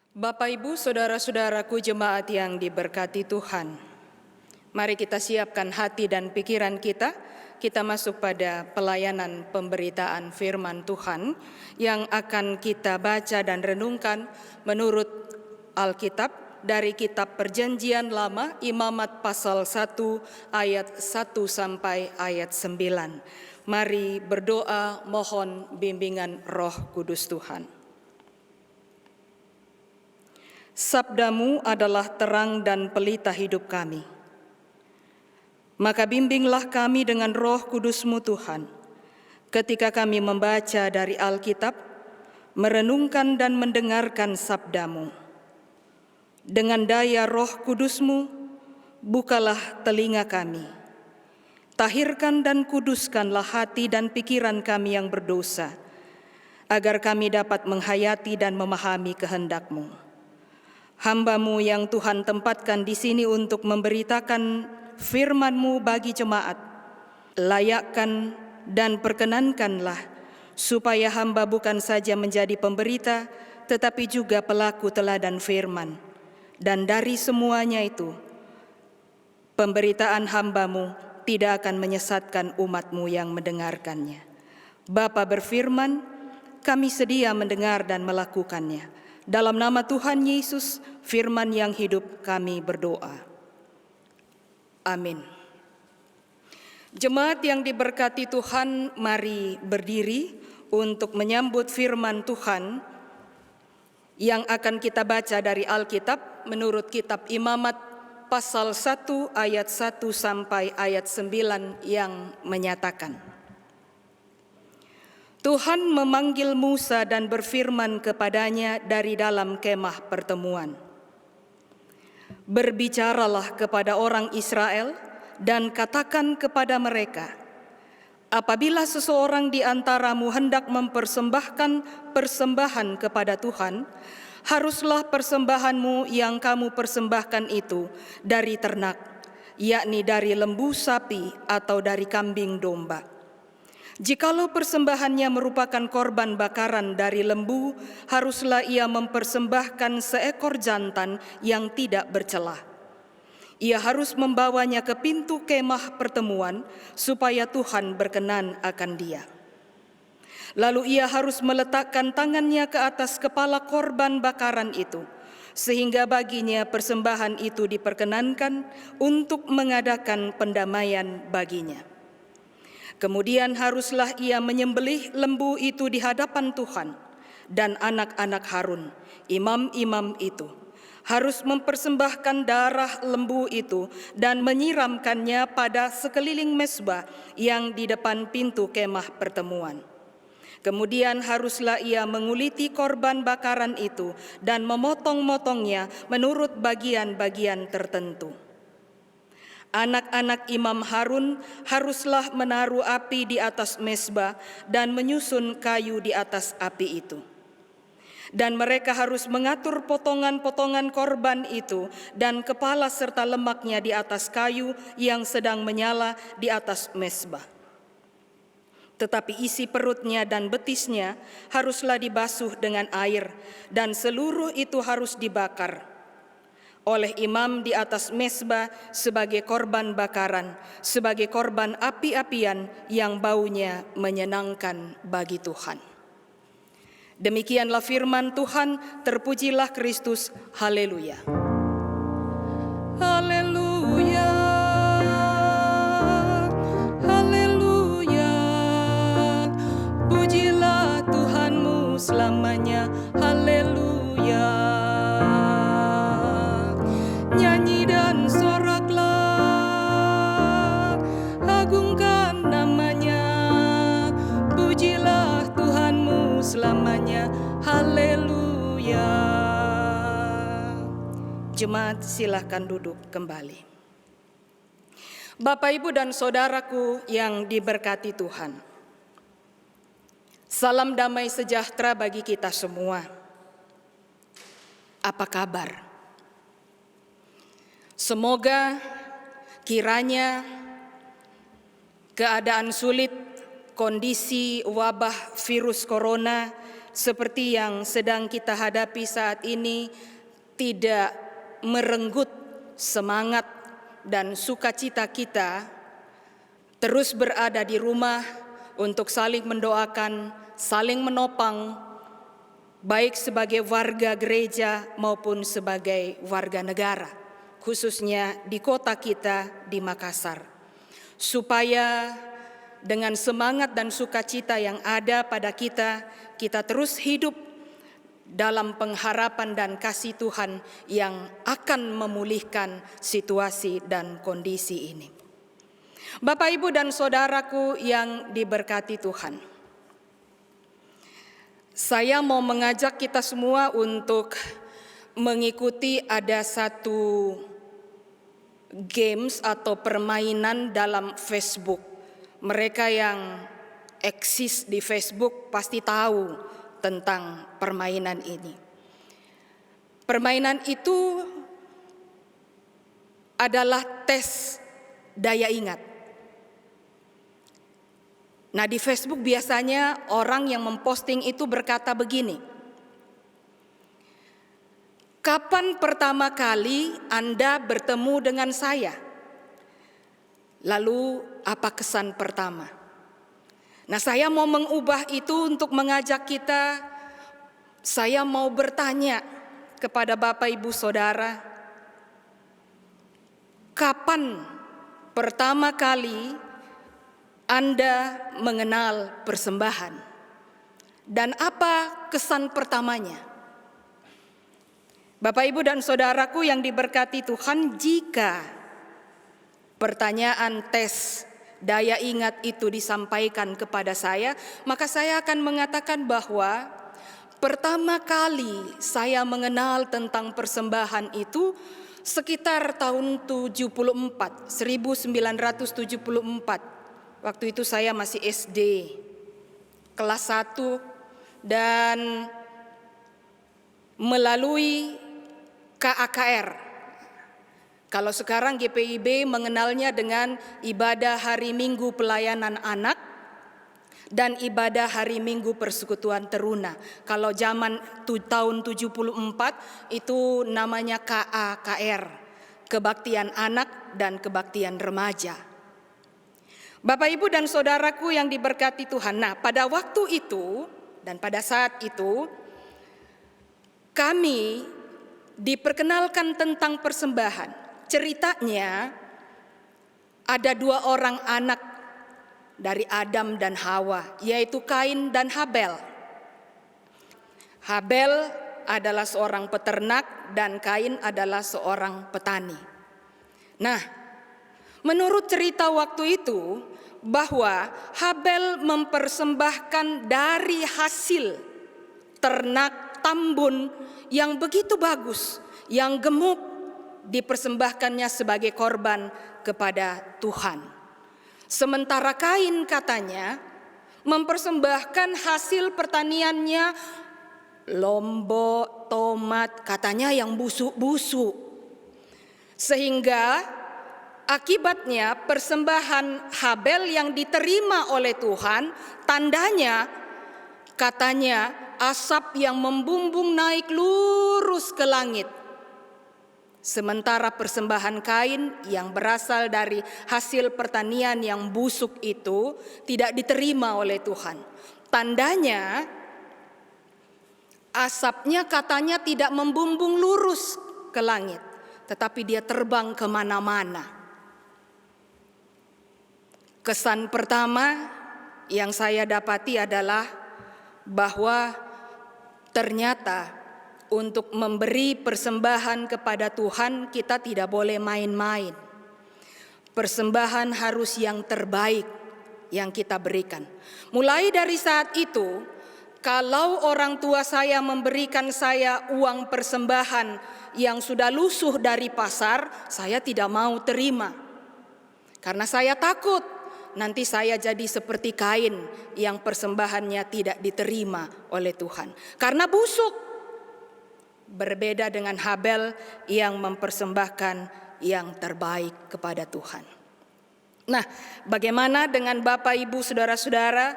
Bapak, Ibu, saudara-saudaraku jemaat yang diberkati Tuhan, mari kita siapkan hati dan pikiran kita. Kita masuk pada pelayanan pemberitaan firman Tuhan yang akan kita baca dan renungkan menurut Alkitab dari kitab Perjanjian Lama, Imamat pasal 1 ayat 1 sampai ayat 9. Mari berdoa mohon bimbingan Roh Kudus Tuhan. Sabdamu adalah terang dan pelita hidup kami. Maka bimbinglah kami dengan Roh Kudus-Mu Tuhan, ketika kami membaca dari Alkitab, merenungkan dan mendengarkan sabdamu. Dengan daya Roh Kudus-Mu, bukalah telinga kami. Tahirkan dan kuduskanlah hati dan pikiran kami yang berdosa, agar kami dapat menghayati dan memahami kehendak-Mu. Hamba-Mu yang Tuhan tempatkan di sini untuk memberitakan firman-Mu bagi jemaat, layakkan dan perkenankanlah supaya hamba bukan saja menjadi pemberita, tetapi juga pelaku teladan firman. Dan dari semuanya itu, pemberitaan hamba-Mu tidak akan menyesatkan umat-Mu yang mendengarkannya. Bapa berfirman, kami sedia mendengar dan melakukannya. Dalam nama Tuhan Yesus, firman yang hidup, kami berdoa. Amin. Jemaat yang diberkati Tuhan, mari berdiri untuk menyambut firman Tuhan yang akan kita baca dari Alkitab menurut kitab Imamat pasal 1 ayat 1 sampai ayat 9 yang menyatakan, Tuhan memanggil Musa dan berfirman kepadanya dari dalam kemah pertemuan. Berbicaralah kepada orang Israel dan katakan kepada mereka, apabila seseorang di antaramu hendak mempersembahkan persembahan kepada Tuhan, haruslah persembahanmu yang kamu persembahkan itu dari ternak, yakni dari lembu sapi atau dari kambing domba. Jikalau persembahannya merupakan korban bakaran dari lembu, haruslah ia mempersembahkan seekor jantan yang tidak bercelah. Ia harus membawanya ke pintu kemah pertemuan supaya Tuhan berkenan akan dia. Lalu ia harus meletakkan tangannya ke atas kepala korban bakaran itu, sehingga baginya persembahan itu diperkenankan untuk mengadakan pendamaian baginya. Kemudian haruslah ia menyembelih lembu itu di hadapan Tuhan, dan anak-anak Harun, imam-imam itu, harus mempersembahkan darah lembu itu dan menyiramkannya pada sekeliling mezbah yang di depan pintu kemah pertemuan. Kemudian haruslah ia menguliti korban bakaran itu dan memotong-motongnya menurut bagian-bagian tertentu. Anak-anak Imam Harun haruslah menaruh api di atas mezbah dan menyusun kayu di atas api itu. Dan mereka harus mengatur potongan-potongan korban itu dan kepala serta lemaknya di atas kayu yang sedang menyala di atas mezbah. Tetapi isi perutnya dan betisnya haruslah dibasuh dengan air, dan seluruh itu harus dibakar oleh imam di atas mezbah sebagai korban bakaran, sebagai korban api-apian yang baunya menyenangkan bagi Tuhan. Demikianlah firman Tuhan, terpujilah Kristus, haleluya. Haleluya, haleluya, pujilah Tuhanmu selamanya, haleluya. Nyanyi dan soraklah, agungkan namanya, pujilah Tuhanmu selamanya, haleluya. Jemaat silakan duduk kembali. Bapak, Ibu, dan saudaraku yang diberkati Tuhan, salam damai sejahtera bagi kita semua. Apa kabar? Semoga kiranya keadaan sulit, kondisi wabah virus corona seperti yang sedang kita hadapi saat ini tidak merenggut semangat dan sukacita kita terus berada di rumah untuk saling mendoakan, saling menopang, baik sebagai warga gereja maupun sebagai warga negara, khususnya di kota kita di Makassar. Supaya dengan semangat dan sukacita yang ada pada kita, kita terus hidup dalam pengharapan dan kasih Tuhan yang akan memulihkan situasi dan kondisi ini. Bapak, Ibu, dan saudaraku yang diberkati Tuhan, saya mau mengajak kita semua untuk mengikuti ada satu games atau permainan dalam Facebook. Mereka yang eksis di Facebook pasti tahu tentang permainan ini. Permainan itu adalah tes daya ingat. Nah, di Facebook biasanya orang yang memposting itu berkata begini: kapan pertama kali Anda bertemu dengan saya? Lalu apa kesan pertama? Nah, saya mau mengubah itu untuk mengajak kita, saya mau bertanya kepada Bapak, Ibu, Saudara, kapan pertama kali Anda mengenal persembahan? Dan apa kesan pertamanya? Bapak, Ibu, dan saudaraku yang diberkati Tuhan, jika pertanyaan tes daya ingat itu disampaikan kepada saya, maka saya akan mengatakan bahwa pertama kali saya mengenal tentang persembahan itu sekitar tahun 1974. Waktu itu saya masih SD, kelas 1, dan melalui KAKR. Kalau sekarang GPIB mengenalnya dengan ibadah hari Minggu pelayanan anak dan ibadah hari Minggu persekutuan teruna. Kalau zaman tahun 74 itu namanya KAKR, kebaktian anak dan kebaktian remaja. Bapak, Ibu, dan saudaraku yang diberkati Tuhan, nah pada waktu itu dan pada saat itu kami diperkenalkan tentang persembahan. Ceritanya ada 2 orang anak dari Adam dan Hawa, yaitu Kain dan Habel. Habel adalah seorang peternak dan Kain adalah seorang petani. Nah, menurut cerita waktu itu, bahwa Habel mempersembahkan dari hasil ternak tambun yang begitu bagus, yang gemuk, dipersembahkannya sebagai korban kepada Tuhan. Sementara Kain katanya mempersembahkan hasil pertaniannya, lombok, tomat, katanya yang busuk-busuk. Sehingga akibatnya persembahan Habel yang diterima oleh Tuhan, tandanya katanya asap yang membumbung naik lurus ke langit. Sementara persembahan Kain yang berasal dari hasil pertanian yang busuk itu tidak diterima oleh Tuhan. Tandanya asapnya katanya tidak membumbung lurus ke langit, tetapi dia terbang kemana-mana. Kesan pertama yang saya dapati adalah bahwa ternyata untuk memberi persembahan kepada Tuhan kita tidak boleh main-main. Persembahan harus yang terbaik yang kita berikan. Mulai dari saat itu, kalau orang tua saya memberikan saya uang persembahan yang sudah lusuh dari pasar, saya tidak mau terima. Karena saya takut nanti saya jadi seperti Kain yang persembahannya tidak diterima oleh Tuhan. Karena busuk. Berbeda dengan Habel yang mempersembahkan yang terbaik kepada Tuhan. Nah, bagaimana dengan Bapak, Ibu, saudara-saudara?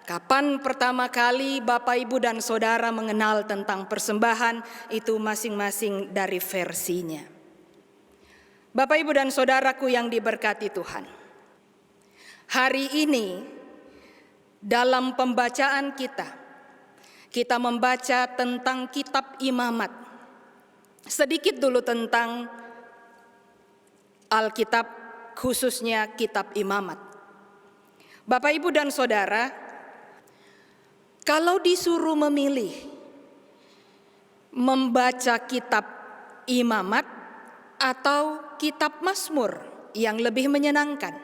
Kapan pertama kali Bapak, Ibu, dan Saudara mengenal tentang persembahan? Itu masing-masing dari versinya. Bapak, Ibu, dan Saudaraku yang diberkati Tuhan, hari ini dalam pembacaan kita membaca tentang kitab Imamat. Sedikit dulu tentang Alkitab, khususnya kitab Imamat. Bapak, Ibu, dan Saudara, kalau disuruh memilih membaca kitab Imamat atau kitab Mazmur yang lebih menyenangkan,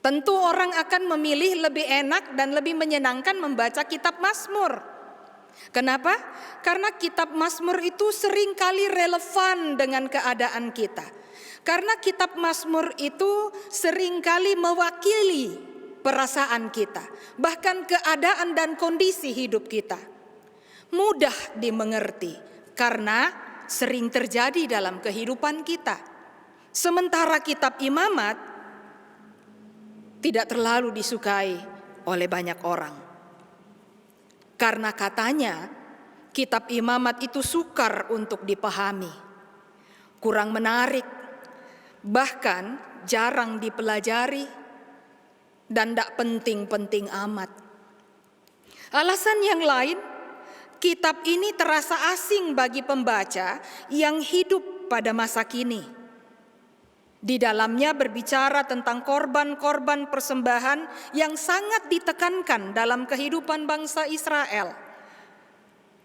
tentu orang akan memilih lebih enak dan lebih menyenangkan membaca kitab Mazmur. Kenapa? Karena kitab Mazmur itu seringkali relevan dengan keadaan kita. Karena kitab Mazmur itu seringkali mewakili perasaan kita, bahkan keadaan dan kondisi hidup kita. Mudah dimengerti karena sering terjadi dalam kehidupan kita. Sementara kitab Imamat tidak terlalu disukai oleh banyak orang. Karena katanya kitab Imamat itu sukar untuk dipahami, kurang menarik, bahkan jarang dipelajari, dan tidak penting-penting amat. Alasan yang lain, kitab ini terasa asing bagi pembaca yang hidup pada masa kini. Di dalamnya berbicara tentang korban-korban persembahan yang sangat ditekankan dalam kehidupan bangsa Israel.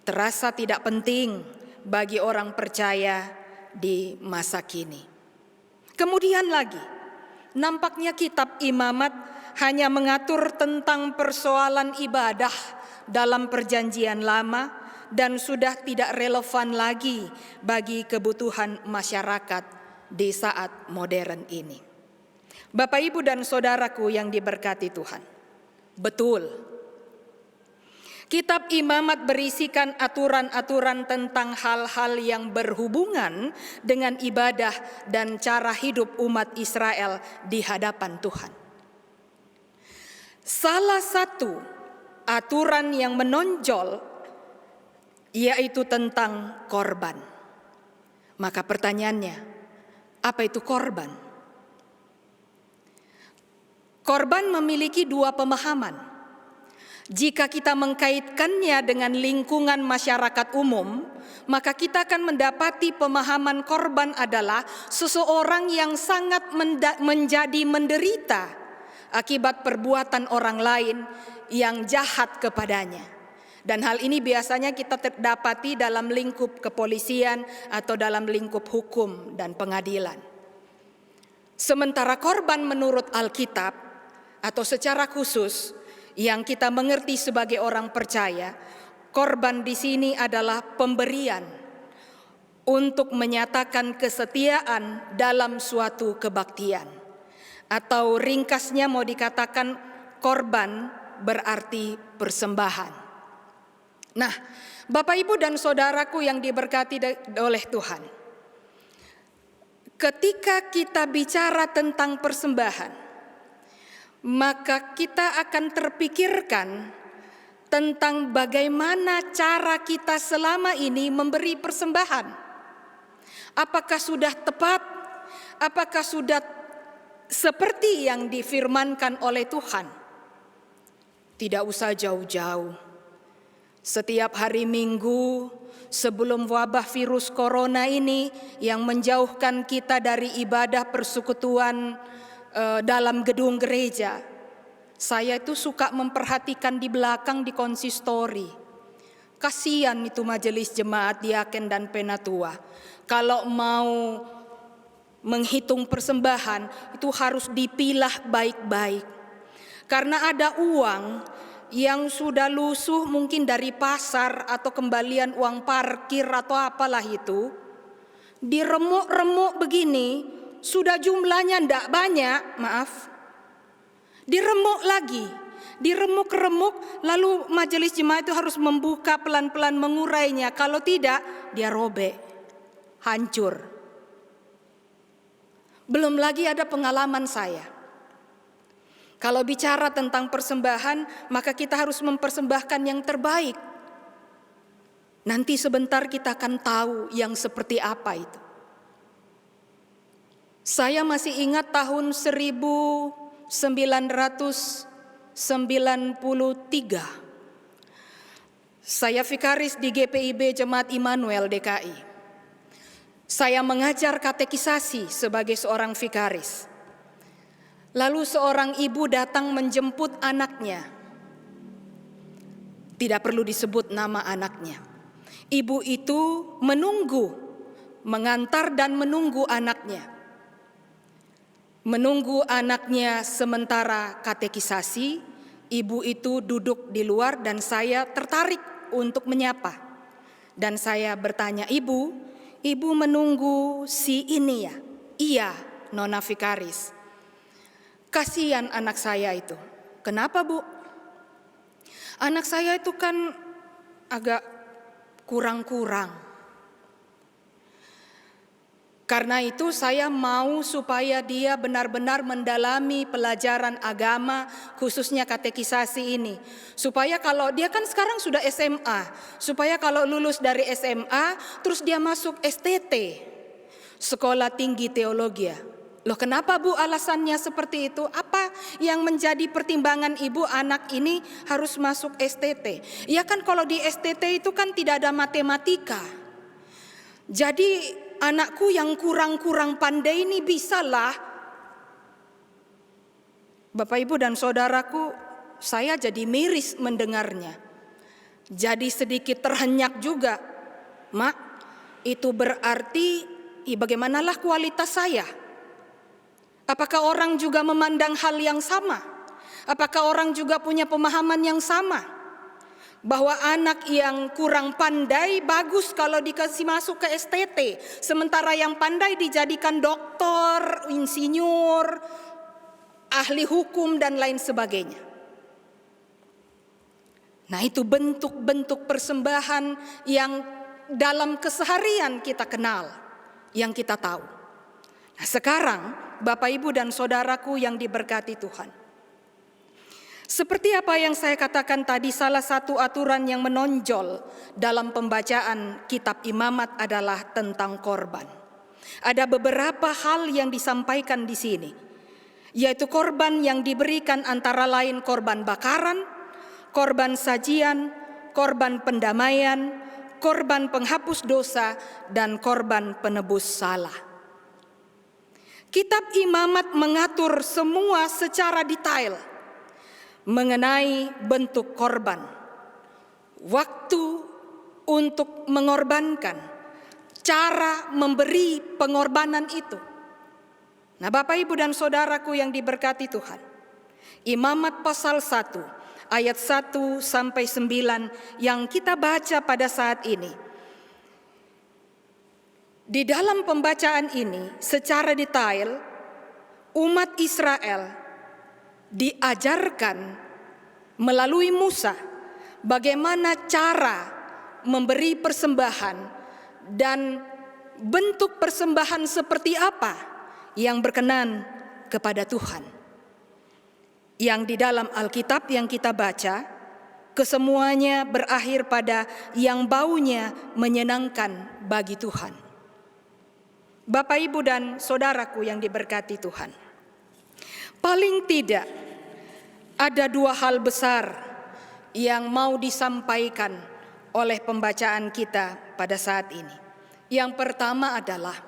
Terasa tidak penting bagi orang percaya di masa kini. Kemudian lagi, nampaknya kitab Imamat hanya mengatur tentang persoalan ibadah dalam Perjanjian Lama dan sudah tidak relevan lagi bagi kebutuhan masyarakat di saat modern ini. Bapak, Ibu, dan Saudaraku yang diberkati Tuhan, betul, kitab Imamat berisikan aturan-aturan tentang hal-hal yang berhubungan dengan ibadah dan cara hidup umat Israel di hadapan Tuhan. Salah satu aturan yang menonjol yaitu tentang korban. Maka pertanyaannya, apa itu korban? Korban memiliki dua pemahaman. Jika kita mengkaitkannya dengan lingkungan masyarakat umum, maka kita akan mendapati pemahaman korban adalah seseorang yang sangat menjadi menderita akibat perbuatan orang lain yang jahat kepadanya. Dan hal ini biasanya kita dapati dalam lingkup kepolisian atau dalam lingkup hukum dan pengadilan. Sementara korban menurut Alkitab atau secara khusus yang kita mengerti sebagai orang percaya, korban di sini adalah pemberian untuk menyatakan kesetiaan dalam suatu kebaktian. Atau ringkasnya mau dikatakan korban berarti persembahan. Nah, Bapak, Ibu, dan Saudaraku yang diberkati oleh Tuhan, ketika kita bicara tentang persembahan, maka kita akan terpikirkan tentang bagaimana cara kita selama ini memberi persembahan. Apakah sudah tepat? Apakah sudah seperti yang difirmankan oleh Tuhan? Tidak usah jauh-jauh. Setiap hari Minggu sebelum wabah virus corona ini yang menjauhkan kita dari ibadah persekutuan dalam gedung gereja, saya itu suka memperhatikan di belakang di konsistori. Kasihan itu majelis jemaat, diaken, dan penatua. Kalau mau menghitung persembahan itu harus dipilah baik-baik. Karena ada uang yang sudah lusuh mungkin dari pasar atau kembalian uang parkir atau apalah itu. Diremuk-remuk begini, sudah jumlahnya tidak banyak, maaf. Diremuk lagi, diremuk-remuk, lalu majelis jemaat itu harus membuka pelan-pelan mengurainya. Kalau tidak, dia robek, hancur. Belum lagi ada pengalaman saya. Kalau bicara tentang persembahan, maka kita harus mempersembahkan yang terbaik. Nanti sebentar kita akan tahu yang seperti apa itu. Saya masih ingat tahun 1993. Saya vikaris di GPIB Jemaat Immanuel DKI. Saya mengajar katekisasi sebagai seorang vikaris. Lalu seorang ibu datang menjemput anaknya. Tidak perlu disebut nama anaknya. Ibu itu mengantar dan menunggu anaknya. Menunggu anaknya sementara katekisasi, ibu itu duduk di luar dan saya tertarik untuk menyapa. Dan saya bertanya, ibu menunggu si ini ya? Iya, Nona Vikaris. Kasihan anak saya itu. Kenapa, Bu? Anak saya itu kan agak kurang-kurang. Karena itu saya mau supaya dia benar-benar mendalami pelajaran agama, khususnya katekisasi ini. Supaya kalau dia kan sekarang sudah SMA, supaya kalau lulus dari SMA, terus dia masuk STT, Sekolah Tinggi Teologi. Loh, kenapa, Bu, alasannya seperti itu? Apa yang menjadi pertimbangan ibu anak ini harus masuk STT? Ya kan kalau di STT itu kan tidak ada matematika. Jadi anakku yang kurang-kurang pandai ini bisalah. Bapak, Ibu, dan saudaraku, saya jadi miris mendengarnya. Jadi sedikit terhenyak juga. Mak, itu berarti bagaimanalah kualitas saya? Apakah orang juga memandang hal yang sama? Apakah orang juga punya pemahaman yang sama? Bahwa anak yang kurang pandai bagus kalau dikasih masuk ke STT, sementara yang pandai dijadikan doktor, insinyur, ahli hukum dan lain sebagainya. Nah, itu bentuk-bentuk persembahan yang dalam keseharian kita kenal, yang kita tahu. Nah, sekarang Bapak, Ibu, dan saudaraku yang diberkati Tuhan, seperti apa yang saya katakan tadi, salah satu aturan yang menonjol dalam pembacaan kitab Imamat adalah tentang korban. Ada beberapa hal yang disampaikan di sini, yaitu korban yang diberikan antara lain korban bakaran, korban sajian, korban pendamaian, korban penghapus dosa, dan korban penebus salah. Kitab Imamat mengatur semua secara detail mengenai bentuk korban, waktu untuk mengorbankan, cara memberi pengorbanan itu. Nah, Bapak, Ibu, dan saudaraku yang diberkati Tuhan, Imamat pasal 1 ayat 1 sampai 9 yang kita baca pada saat ini. Di dalam pembacaan ini secara detail umat Israel diajarkan melalui Musa bagaimana cara memberi persembahan dan bentuk persembahan seperti apa yang berkenan kepada Tuhan. Yang di dalam Alkitab yang kita baca, kesemuanya berakhir pada yang baunya menyenangkan bagi Tuhan. Bapak, Ibu, dan saudaraku yang diberkati Tuhan, paling tidak ada dua hal besar yang mau disampaikan oleh pembacaan kita pada saat ini. Yang pertama adalah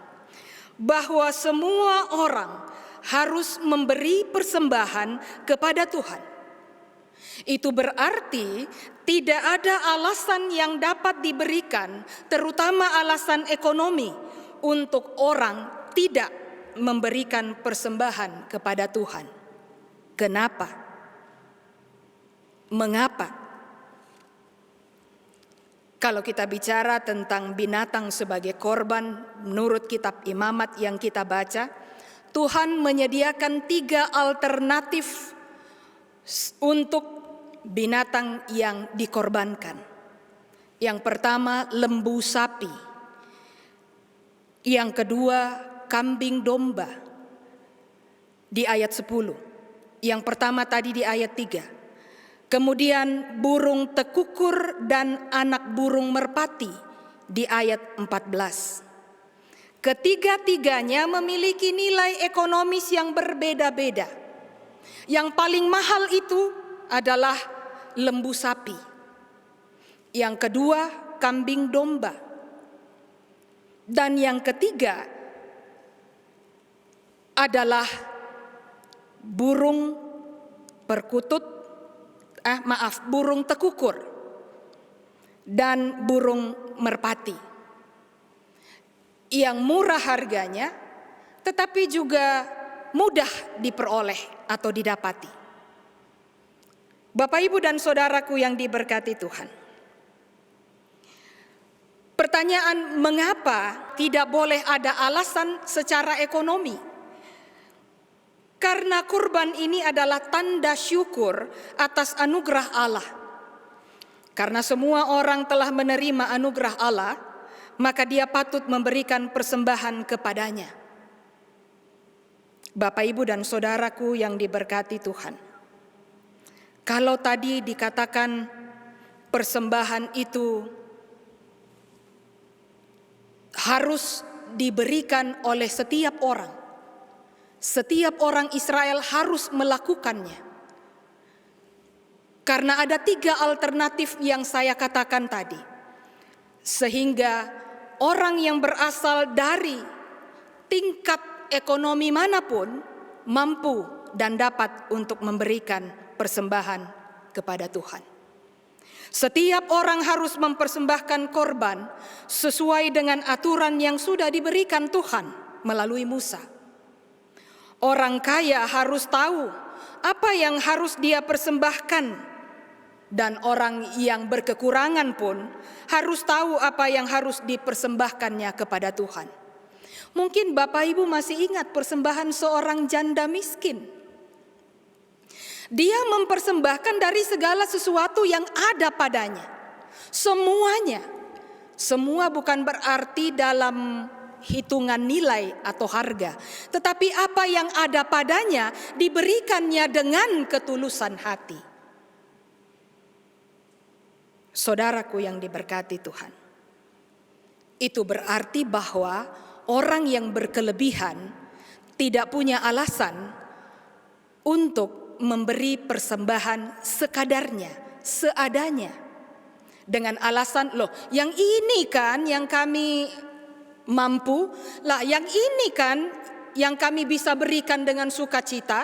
bahwa semua orang harus memberi persembahan kepada Tuhan. Itu berarti tidak ada alasan yang dapat diberikan, terutama alasan ekonomi, untuk orang tidak memberikan persembahan kepada Tuhan. Kenapa? Mengapa? Kalau kita bicara tentang binatang sebagai korban, menurut kitab Imamat yang kita baca, Tuhan menyediakan 3 alternatif untuk binatang yang dikorbankan. Yang pertama, lembu sapi. Yang kedua, kambing domba di ayat 10. Yang pertama tadi di ayat 3. Kemudian burung tekukur dan anak burung merpati di ayat 14. Ketiga-tiganya memiliki nilai ekonomis yang berbeda-beda. Yang paling mahal itu adalah lembu sapi. Yang kedua, kambing domba. Dan yang ketiga adalah burung burung tekukur dan burung merpati. Yang murah harganya, tetapi juga mudah diperoleh atau didapati. Bapak, Ibu, dan saudaraku yang diberkati Tuhan. Pertanyaan, mengapa tidak boleh ada alasan secara ekonomi? Karena kurban ini adalah tanda syukur atas anugerah Allah. Karena semua orang telah menerima anugerah Allah, maka dia patut memberikan persembahan kepadanya. Bapak, Ibu, dan saudaraku yang diberkati Tuhan. Kalau tadi dikatakan persembahan itu harus diberikan oleh setiap orang. Setiap orang Israel harus melakukannya. Karena ada 3 alternatif yang saya katakan tadi. Sehingga orang yang berasal dari tingkat ekonomi manapun mampu dan dapat untuk memberikan persembahan kepada Tuhan. Setiap orang harus mempersembahkan korban sesuai dengan aturan yang sudah diberikan Tuhan melalui Musa. Orang kaya harus tahu apa yang harus dia persembahkan, dan orang yang berkekurangan pun harus tahu apa yang harus dipersembahkannya kepada Tuhan. Mungkin Bapak Ibu masih ingat persembahan seorang janda miskin. Dia mempersembahkan dari segala sesuatu yang ada padanya. Semuanya. Semua bukan berarti dalam hitungan nilai atau harga, tetapi apa yang ada padanya diberikannya dengan ketulusan hati. Saudaraku yang diberkati Tuhan, itu berarti bahwa orang yang berkelebihan tidak punya alasan untuk memberi persembahan sekadarnya, seadanya, dengan alasan, loh yang ini kan yang kami mampu, lah yang ini kan yang kami bisa berikan dengan sukacita.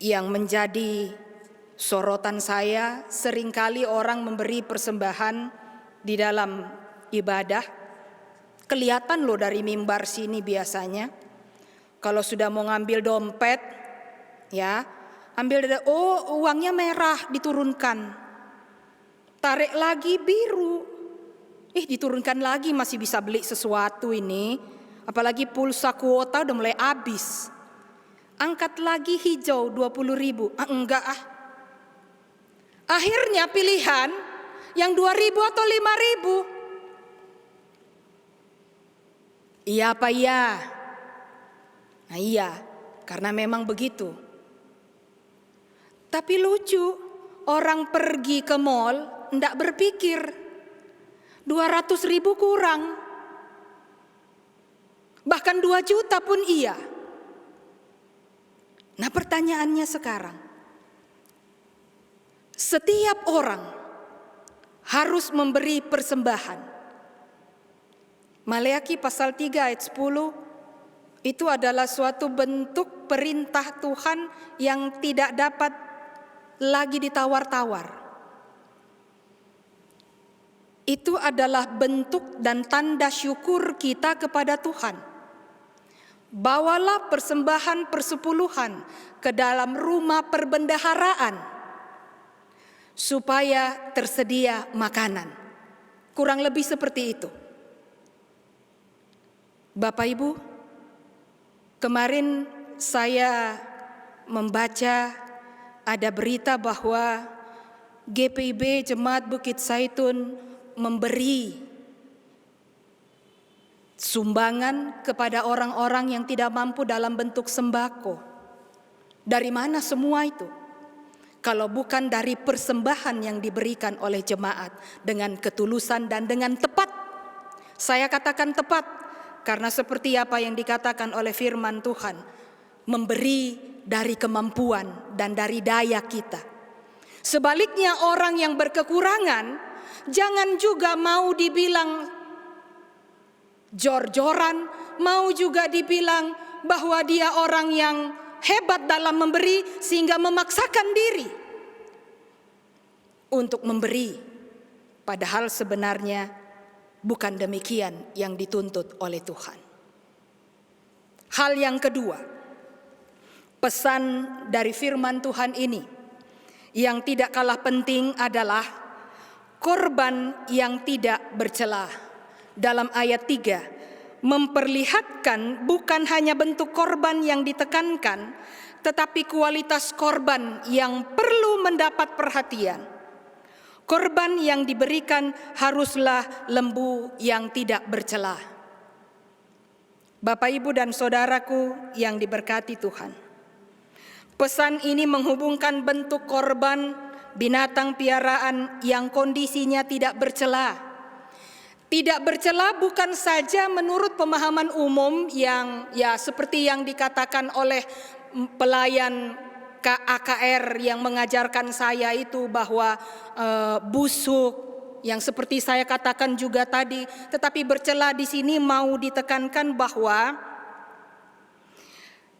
Yang menjadi sorotan saya, seringkali orang memberi persembahan di dalam ibadah. Kelihatan loh dari mimbar sini biasanya. Kalau sudah mau ngambil dompet, ya, ambil uangnya merah diturunkan. Tarik lagi biru. Diturunkan lagi, masih bisa beli sesuatu ini. Apalagi pulsa kuota udah mulai habis. Angkat lagi hijau 20.000. Enggak ah. Akhirnya pilihan yang 2.000 atau 5.000. Iya apa iya? Nah iya, karena memang begitu. Tapi lucu, orang pergi ke mall enggak berpikir 200.000 kurang, bahkan 2 juta pun iya. Nah pertanyaannya sekarang, setiap orang harus memberi persembahan. Maleakhi pasal 3 ayat 10 itu adalah suatu bentuk perintah Tuhan yang tidak dapat lagi ditawar-tawar. Itu adalah bentuk dan tanda syukur kita kepada Tuhan. Bawalah persembahan persepuluhan ke dalam rumah perbendaharaan supaya tersedia makanan. Kurang lebih seperti itu. Bapak Ibu, kemarin saya membaca ada berita bahwa GPIB Jemaat Bukit Zaitun memberi Sumbangan kepada orang-orang yang tidak mampu dalam bentuk sembako. Dari mana semua itu? Kalau bukan dari persembahan yang diberikan oleh jemaat dengan ketulusan dan dengan tepat. Saya katakan tepat karena seperti apa yang dikatakan oleh firman Tuhan, memberi dari kemampuan dan dari daya kita. Sebaliknya orang yang berkekurangan jangan juga mau dibilang jor-joran, mau juga dibilang bahwa dia orang yang hebat dalam memberi sehingga memaksakan diri untuk memberi. Padahal sebenarnya bukan demikian yang dituntut oleh Tuhan. Hal yang kedua, pesan dari firman Tuhan ini yang tidak kalah penting adalah korban yang tidak bercela. Dalam ayat 3, memperlihatkan bukan hanya bentuk korban yang ditekankan, tetapi kualitas korban yang perlu mendapat perhatian. Korban yang diberikan haruslah lembu yang tidak bercela. Bapak, Ibu, dan saudaraku yang diberkati Tuhan, pesan ini menghubungkan bentuk korban binatang piaraan yang kondisinya tidak bercela. Tidak bercela bukan saja menurut pemahaman umum yang seperti yang dikatakan oleh pelayan AKR yang mengajarkan saya itu bahwa busuk, yang seperti saya katakan juga tadi. Tetapi bercela di sini mau ditekankan bahwa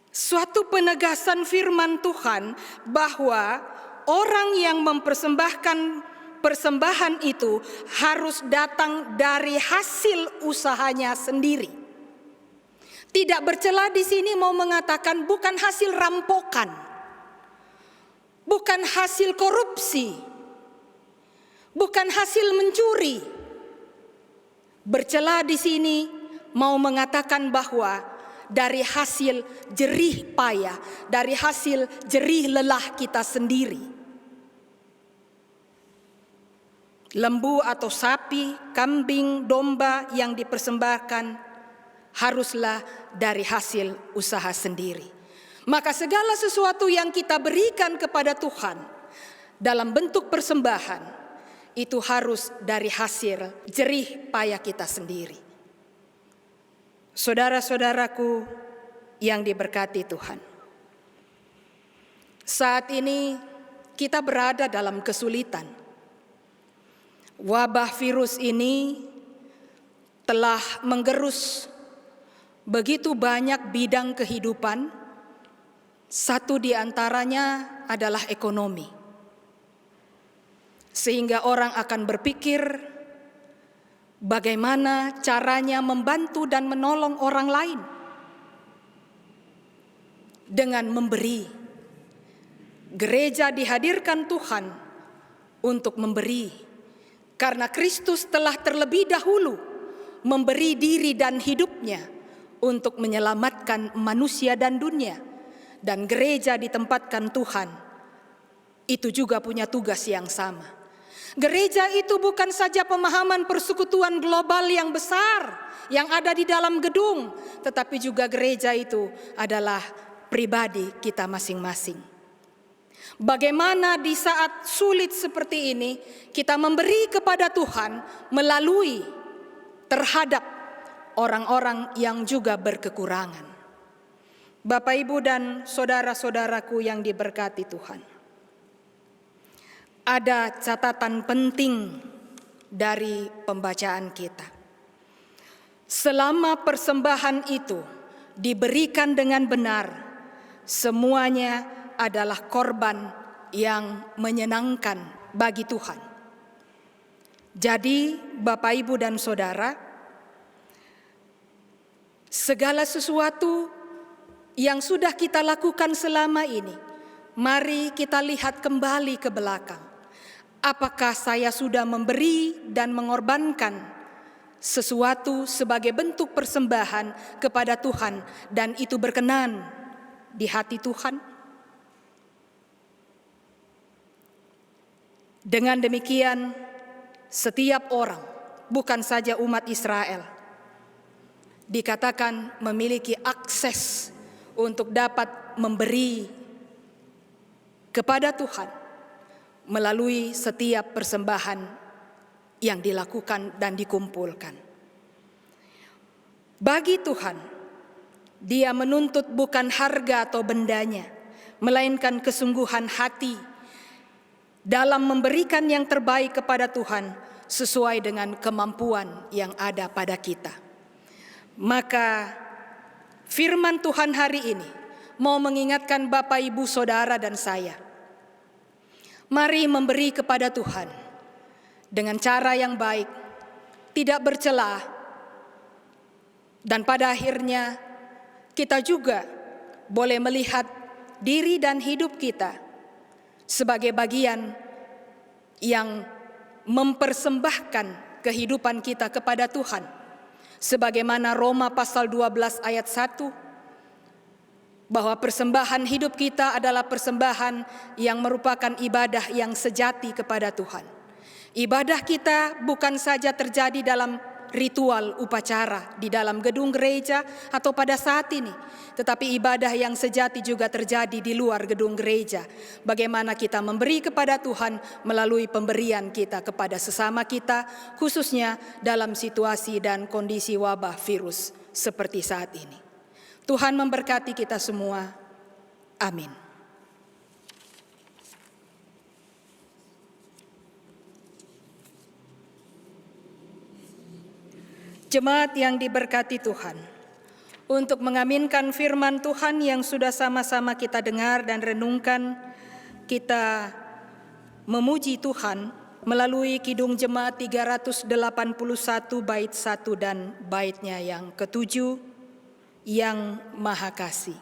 suatu penegasan firman Tuhan bahwa orang yang mempersembahkan persembahan itu harus datang dari hasil usahanya sendiri. Tidak bercela di sini mau mengatakan bukan hasil rampokan, bukan hasil korupsi, bukan hasil mencuri. Bercela di sini mau mengatakan bahwa dari hasil jerih payah, dari hasil jerih lelah kita sendiri. Lembu atau sapi, kambing, domba yang dipersembahkan haruslah dari hasil usaha sendiri. Maka segala sesuatu yang kita berikan kepada Tuhan dalam bentuk persembahan itu harus dari hasil jerih payah kita sendiri. Saudara-saudaraku yang diberkati Tuhan, saat ini kita berada dalam kesulitan. Wabah virus ini telah menggerus begitu banyak bidang kehidupan. Satu di antaranya adalah ekonomi. Sehingga orang akan berpikir bagaimana caranya membantu dan menolong orang lain dengan memberi. Gereja dihadirkan Tuhan untuk memberi. Karena Kristus telah terlebih dahulu memberi diri dan hidupnya untuk menyelamatkan manusia dan dunia. Dan gereja ditempatkan Tuhan itu juga punya tugas yang sama. Gereja itu bukan saja pemahaman persekutuan global yang besar yang ada di dalam gedung, tetapi juga gereja itu adalah pribadi kita masing-masing. Bagaimana di saat sulit seperti ini kita memberi kepada Tuhan melalui terhadap orang-orang yang juga berkekurangan. Bapak, Ibu, dan saudara-saudaraku yang diberkati Tuhan, ada catatan penting dari pembacaan kita. Selama persembahan itu diberikan dengan benar, semuanya adalah korban yang menyenangkan bagi Tuhan. Jadi Bapak, Ibu, dan saudara, segala sesuatu yang sudah kita lakukan selama ini, mari kita lihat kembali ke belakang. Apakah saya sudah memberi dan mengorbankan sesuatu sebagai bentuk persembahan kepada Tuhan dan itu berkenan di hati Tuhan? Dengan demikian, setiap orang, bukan saja umat Israel, dikatakan memiliki akses untuk dapat memberi kepada Tuhan melalui setiap persembahan yang dilakukan dan dikumpulkan. Bagi Tuhan, Dia menuntut bukan harga atau bendanya, melainkan kesungguhan hati dalam memberikan yang terbaik kepada Tuhan sesuai dengan kemampuan yang ada pada kita. Maka firman Tuhan hari ini mau mengingatkan Bapak, Ibu, Saudara, dan saya. Mari memberi kepada Tuhan dengan cara yang baik, tidak bercela, dan pada akhirnya kita juga boleh melihat diri dan hidup kita sebagai bagian yang mempersembahkan kehidupan kita kepada Tuhan. Sebagaimana Roma pasal 12 ayat 1, bahwa persembahan hidup kita adalah persembahan yang merupakan ibadah yang sejati kepada Tuhan. Ibadah kita bukan saja terjadi dalam ritual upacara di dalam gedung gereja atau pada saat ini, tetapi ibadah yang sejati juga terjadi di luar gedung gereja. Bagaimana kita memberi kepada Tuhan melalui pemberian kita kepada sesama kita, khususnya dalam situasi dan kondisi wabah virus seperti saat ini. Tuhan memberkati kita semua. Amin. Jemaat yang diberkati Tuhan, untuk mengaminkan firman Tuhan yang sudah sama-sama kita dengar dan renungkan, kita memuji Tuhan melalui Kidung Jemaat 381 bait 1 dan baitnya yang ke-7, Yang Maha Kasih.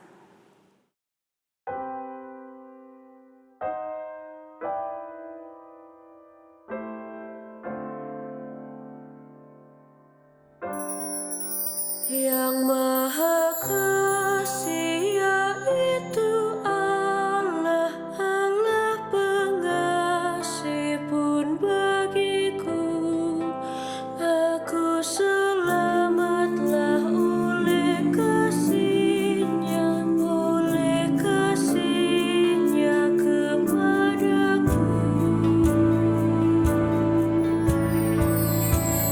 Yang Maha Kasih, yaitu Allah, Allah pengasih pun bagiku. Aku selamatlah oleh kasih-Nya kepadaku.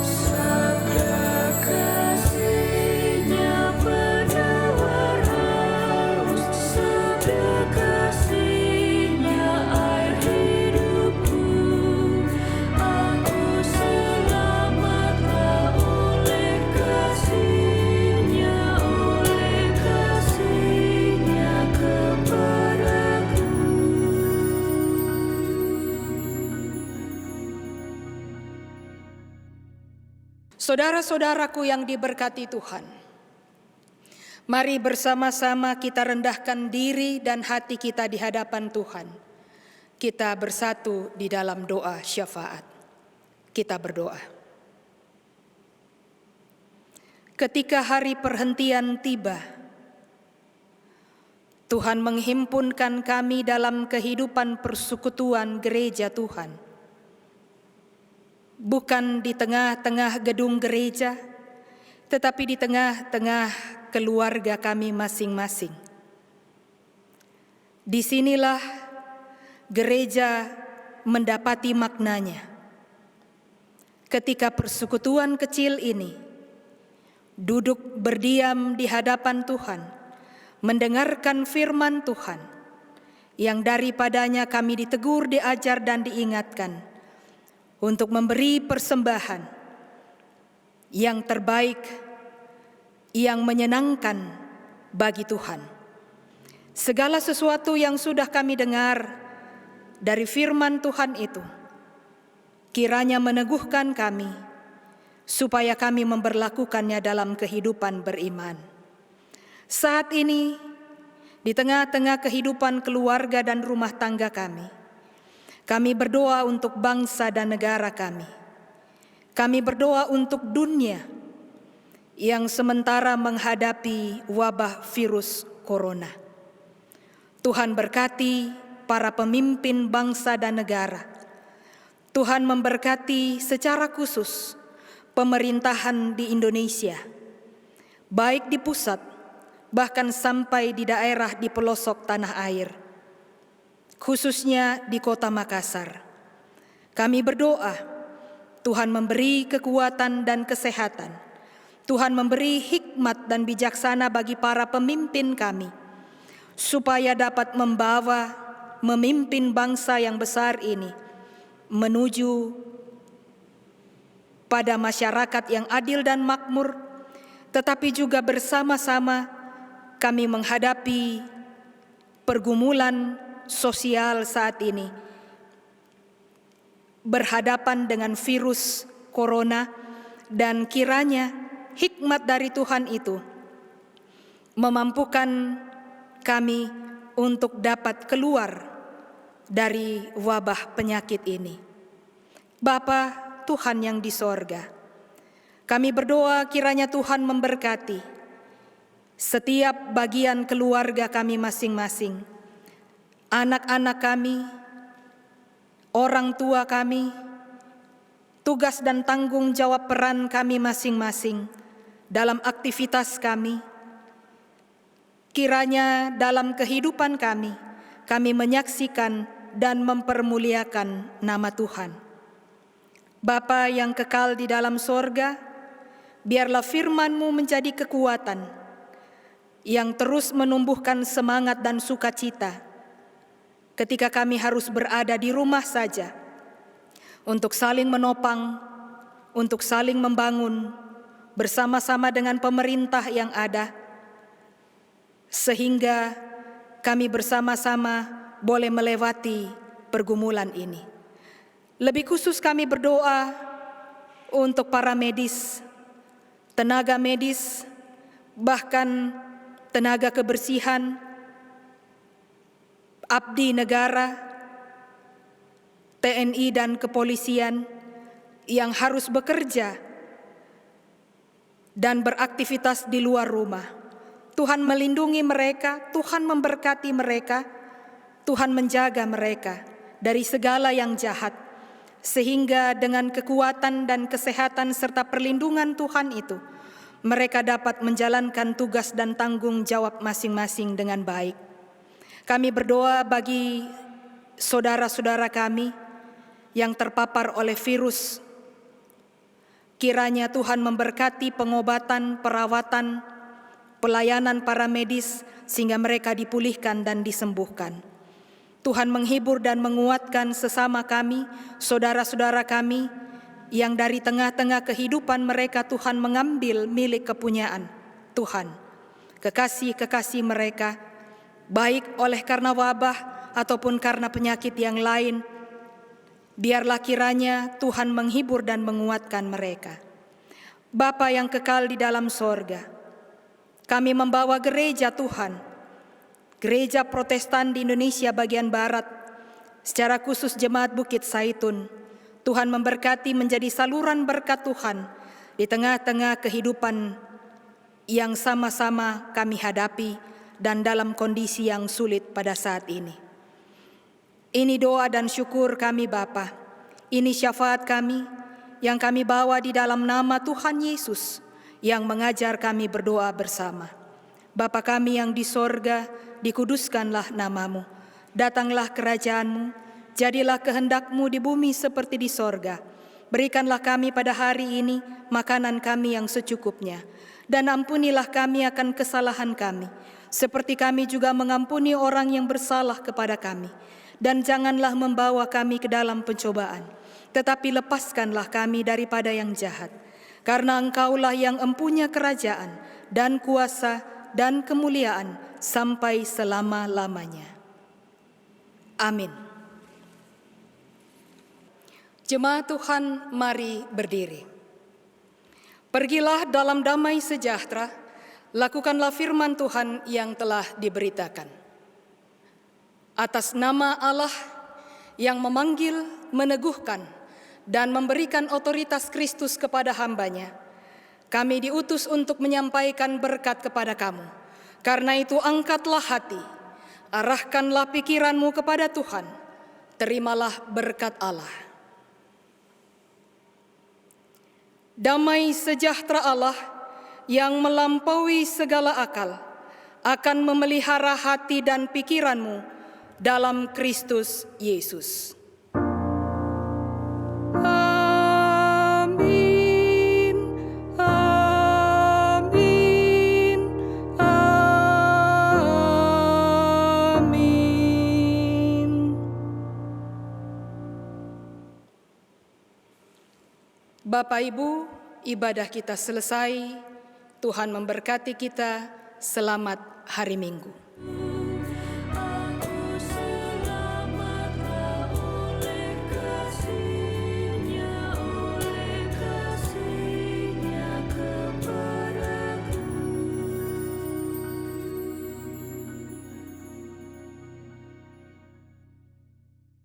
Sabda kasih-Nya penawar haus, sabda kasih-Nya air hidupku. Aku selamatlah oleh kasih-Nya kepadaku. Saudara-saudaraku yang diberkati Tuhan, mari bersama-sama kita rendahkan diri dan hati kita di hadapan Tuhan. Kita bersatu di dalam doa syafaat. Kita berdoa. Ketika hari perhentian tiba, Tuhan menghimpunkan kami dalam kehidupan persekutuan gereja Tuhan. Bukan di tengah-tengah gedung gereja, tetapi di tengah-tengah keluarga kami masing-masing. Disinilah gereja mendapati maknanya. Ketika persekutuan kecil ini duduk berdiam di hadapan Tuhan, mendengarkan firman Tuhan, yang daripadanya kami ditegur, diajar, dan diingatkan untuk memberi persembahan yang terbaik, yang menyenangkan bagi Tuhan. Segala sesuatu yang sudah kami dengar dari firman Tuhan itu, kiranya meneguhkan kami, supaya kami memberlakukannya dalam kehidupan beriman. Saat ini, di tengah-tengah kehidupan keluarga dan rumah tangga kami berdoa untuk bangsa dan negara kami. Kami berdoa untuk dunia yang sementara menghadapi wabah virus corona. Tuhan berkati para pemimpin bangsa dan negara. Tuhan memberkati secara khusus pemerintahan di Indonesia. baik di pusat, bahkan sampai di daerah di pelosok tanah air, khususnya di kota Makassar. Kami berdoa, Tuhan memberi kekuatan dan kesehatan. Tuhan memberi hikmat dan bijaksana bagi para pemimpin kami, supaya dapat memimpin bangsa yang besar ini menuju pada masyarakat yang adil dan makmur, tetapi juga bersama-sama kami menghadapi pergumulan sosial saat ini, berhadapan dengan virus corona, dan kiranya hikmat dari Tuhan itu memampukan kami untuk dapat keluar dari wabah penyakit ini. Bapa Tuhan yang di sorga, kami berdoa kiranya Tuhan memberkati setiap bagian keluarga kami masing-masing, anak-anak kami, orang tua kami, tugas dan tanggung jawab peran kami masing-masing dalam aktivitas kami. Kiranya dalam kehidupan kami menyaksikan dan mempermuliakan nama Tuhan. Bapa yang kekal di dalam sorga, biarlah firman-Mu menjadi kekuatan yang terus menumbuhkan semangat dan sukacita ketika kami harus berada di rumah saja, untuk saling menopang, untuk saling membangun bersama-sama dengan pemerintah yang ada, sehingga kami bersama-sama boleh melewati pergumulan ini. Lebih khusus kami berdoa untuk para medis, tenaga medis, bahkan tenaga kebersihan, abdi negara, TNI dan kepolisian yang harus bekerja dan beraktivitas di luar rumah. Tuhan melindungi mereka, Tuhan memberkati mereka, Tuhan menjaga mereka dari segala yang jahat, sehingga dengan kekuatan dan kesehatan serta perlindungan Tuhan itu, mereka dapat menjalankan tugas dan tanggung jawab masing-masing dengan baik. Kami berdoa bagi saudara-saudara kami yang terpapar oleh virus. Kiranya Tuhan memberkati pengobatan, perawatan, pelayanan para medis sehingga mereka dipulihkan dan disembuhkan. Tuhan menghibur dan menguatkan sesama kami, saudara-saudara kami yang dari tengah-tengah kehidupan mereka Tuhan mengambil milik kepunyaan Tuhan, kekasih-kekasih mereka, baik oleh karena wabah ataupun karena penyakit yang lain. Biarlah kiranya Tuhan menghibur dan menguatkan mereka. Bapa yang kekal di dalam sorga, kami membawa gereja Tuhan, Gereja Protestan di Indonesia bagian Barat, secara khusus Jemaat Bukit Saitun. Tuhan memberkati menjadi saluran berkat Tuhan di tengah-tengah kehidupan yang sama-sama kami hadapi dan dalam kondisi yang sulit pada saat ini. Ini doa dan syukur kami Bapa, ini syafaat kami yang kami bawa di dalam nama Tuhan Yesus yang mengajar kami berdoa bersama. Bapa kami yang di sorga, dikuduskanlah namamu, datanglah kerajaan-Mu, jadilah kehendak-Mu di bumi seperti di sorga. Berikanlah kami pada hari ini makanan kami yang secukupnya, dan ampunilah kami akan kesalahan kami, seperti kami juga mengampuni orang yang bersalah kepada kami. Dan janganlah membawa kami ke dalam pencobaan, tetapi lepaskanlah kami daripada yang jahat. Karena Engkaulah yang empunya kerajaan dan kuasa dan kemuliaan sampai selama-lamanya. Amin. Jemaat Tuhan, mari berdiri. Pergilah dalam damai sejahtera, lakukanlah firman Tuhan yang telah diberitakan. Atas nama Allah yang memanggil, meneguhkan, dan memberikan otoritas Kristus kepada hamba-Nya, kami diutus untuk menyampaikan berkat kepada kamu. Karena itu angkatlah hati, arahkanlah pikiranmu kepada Tuhan, terimalah berkat Allah. Damai sejahtera Allah yang melampaui segala akal akan memelihara hati dan pikiranmu dalam Kristus Yesus. Amin. Amin. Amin. Bapak Ibu, ibadah kita selesai. Tuhan memberkati kita. Selamat hari Minggu.